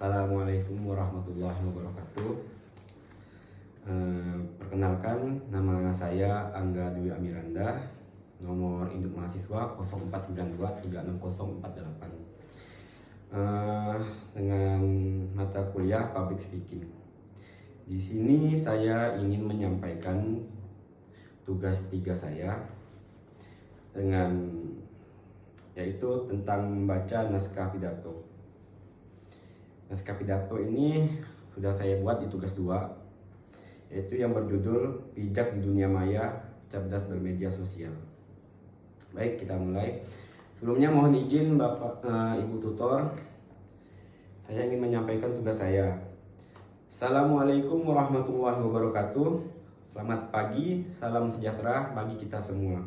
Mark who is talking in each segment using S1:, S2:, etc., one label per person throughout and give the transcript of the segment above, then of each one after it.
S1: Assalamualaikum warahmatullahi wabarakatuh. Perkenalkan, nama saya Angga Dwi Amiranda, nomor induk mahasiswa 0492360048, dengan mata kuliah Public Speaking. Di sini saya ingin menyampaikan tugas 3 saya yaitu tentang membaca naskah pidato. Naskah pidato ini sudah saya buat di tugas 2, yaitu yang berjudul Bijak di Dunia Maya, Cerdas Bermedia Sosial. Baik, kita mulai. Sebelumnya mohon izin Bapak Ibu tutor, saya ingin menyampaikan tugas saya. Assalamualaikum warahmatullahi wabarakatuh. Selamat pagi, salam sejahtera bagi kita semua.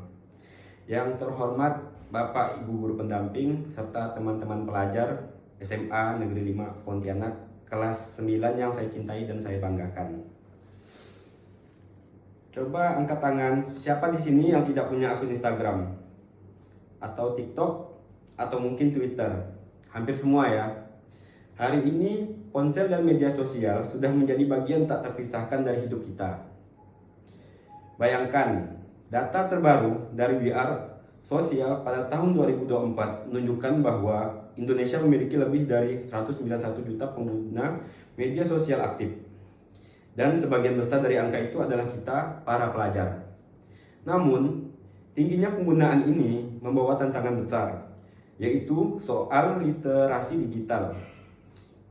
S1: Yang terhormat Bapak Ibu guru pendamping serta teman-teman pelajar SMA Negeri 5 Pontianak kelas 9 yang saya cintai dan saya banggakan. Coba angkat tangan, siapa di sini yang tidak punya akun Instagram atau TikTok atau mungkin Twitter? Hampir semua ya. Hari ini ponsel dan media sosial sudah menjadi bagian tak terpisahkan dari hidup kita. Bayangkan, data terbaru dari WR Sosial pada tahun 2024 menunjukkan bahwa Indonesia memiliki lebih dari 191 juta pengguna media sosial aktif. Dan sebagian besar dari angka itu adalah kita, para pelajar. Namun, tingginya penggunaan ini membawa tantangan besar, yaitu soal literasi digital.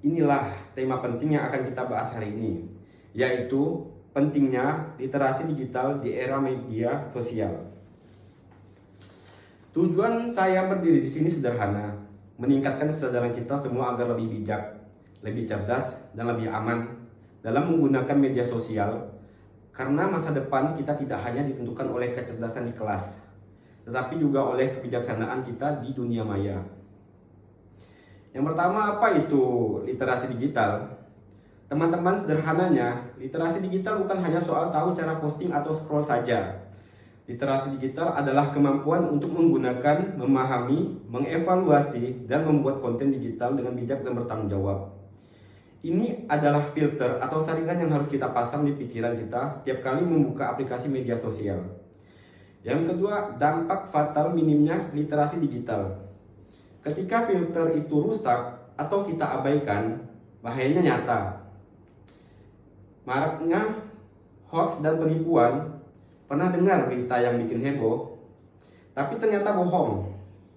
S1: Inilah tema penting yang akan kita bahas hari ini, yaitu pentingnya literasi digital di era media sosial. Tujuan saya berdiri di sini sederhana, meningkatkan kesadaran kita semua agar lebih bijak, lebih cerdas, dan lebih aman dalam menggunakan media sosial. Karena masa depan kita tidak hanya ditentukan oleh kecerdasan di kelas, tetapi juga oleh kebijaksanaan kita di dunia maya. Yang pertama, apa itu literasi digital? Teman-teman, sederhananya, literasi digital bukan hanya soal tahu cara posting atau scroll saja. Literasi digital adalah kemampuan untuk menggunakan, memahami, mengevaluasi, dan membuat konten digital dengan bijak dan bertanggung jawab. Ini adalah filter atau saringan yang harus kita pasang di pikiran kita setiap kali membuka aplikasi media sosial. Yang kedua, dampak fatal minimnya literasi digital. Ketika filter itu rusak atau kita abaikan, bahayanya nyata. Maraknya hoax dan penipuan. Pernah dengar berita yang bikin heboh? Tapi ternyata bohong.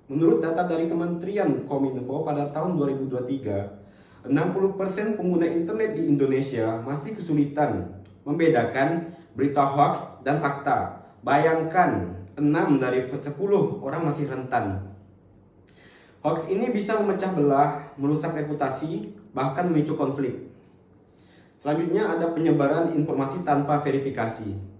S1: Menurut data dari Kementerian Kominfo pada tahun 2023, 60% pengguna internet di Indonesia masih kesulitan membedakan berita hoax dan fakta. Bayangkan, 6 dari 10 orang masih rentan. Hoax ini bisa memecah belah, merusak reputasi, bahkan memicu konflik. Selanjutnya ada penyebaran informasi tanpa verifikasi.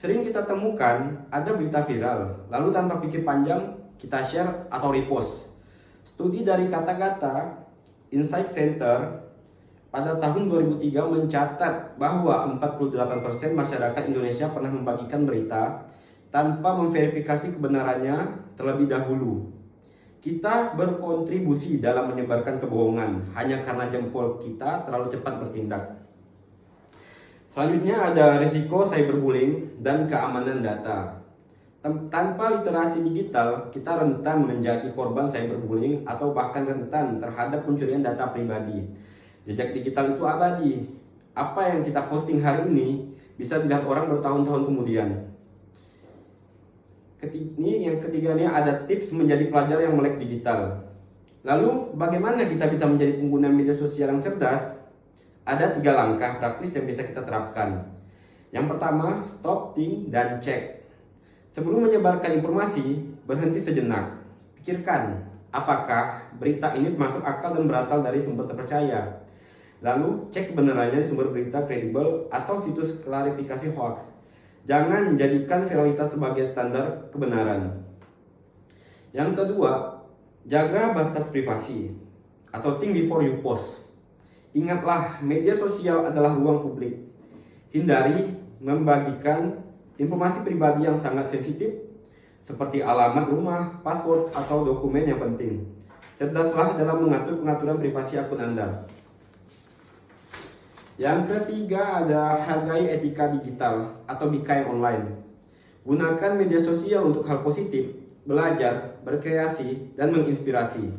S1: Sering kita temukan ada berita viral, lalu tanpa pikir panjang kita share atau repost. Studi dari Kata-Kata Insight Center pada tahun 2003 mencatat bahwa 48% masyarakat Indonesia pernah membagikan berita tanpa memverifikasi kebenarannya terlebih dahulu. Kita berkontribusi dalam menyebarkan kebohongan hanya karena jempol kita terlalu cepat bertindak. Selanjutnya ada risiko cyberbullying dan keamanan data. Tanpa literasi digital, kita rentan menjadi korban cyberbullying atau bahkan rentan terhadap pencurian data pribadi. Jejak digital itu abadi. Apa yang kita posting hari ini bisa dilihat orang bertahun-tahun kemudian. Yang ketiganya ada tips menjadi pelajar yang melek digital. Lalu bagaimana kita bisa menjadi pengguna media sosial yang cerdas? Ada 3 langkah praktis yang bisa kita terapkan. Yang pertama, stop, think, dan cek. Sebelum menyebarkan informasi, berhenti sejenak. Pikirkan, apakah berita ini masuk akal dan berasal dari sumber terpercaya. Lalu, cek kebenarannya di sumber berita kredibel atau situs klarifikasi hoax. Jangan jadikan viralitas sebagai standar kebenaran. Yang kedua, jaga batas privasi atau think before you post. Ingatlah, media sosial adalah ruang publik. Hindari membagikan informasi pribadi yang sangat sensitif seperti alamat rumah, password, atau dokumen yang penting. Cerdaslah dalam mengatur pengaturan privasi akun Anda. Yang ketiga ada hargai etika digital atau be kind online. Gunakan media sosial untuk hal positif, belajar, berkreasi, dan menginspirasi.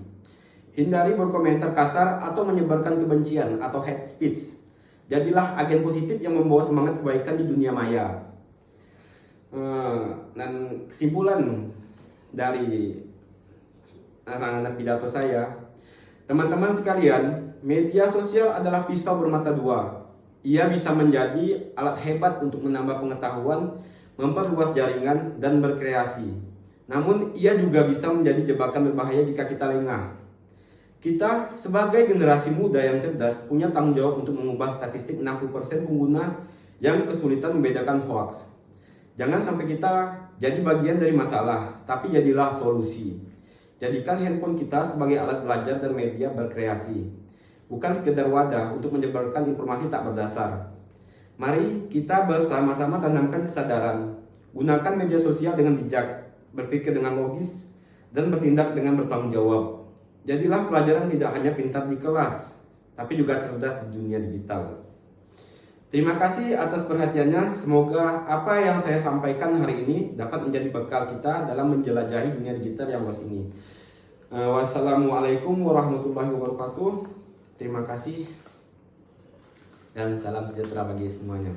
S1: Hindari berkomentar kasar atau menyebarkan kebencian atau hate speech. Jadilah agen positif yang membawa semangat kebaikan di dunia maya. Dan kesimpulan dari anak-anak pidato saya, teman-teman sekalian, media sosial adalah pisau bermata dua. Ia bisa menjadi alat hebat untuk menambah pengetahuan, memperluas jaringan, dan berkreasi. Namun, ia juga bisa menjadi jebakan berbahaya jika kita lengah. Kita sebagai generasi muda yang cerdas punya tanggung jawab untuk mengubah statistik 60% pengguna yang kesulitan membedakan hoax. Jangan sampai kita jadi bagian dari masalah, tapi jadilah solusi. Jadikan handphone kita sebagai alat belajar dan media berkreasi, bukan sekedar wadah untuk menyebarkan informasi tak berdasar. Mari kita bersama-sama tanamkan kesadaran, gunakan media sosial dengan bijak, berpikir dengan logis, dan bertindak dengan bertanggung jawab. Jadilah pelajaran tidak hanya pintar di kelas, tapi juga cerdas di dunia digital. Terima kasih atas perhatiannya. Semoga apa yang saya sampaikan hari ini dapat menjadi bekal kita dalam menjelajahi dunia digital yang luas ini. Wassalamualaikum warahmatullahi wabarakatuh. Terima kasih dan salam sejahtera bagi semuanya.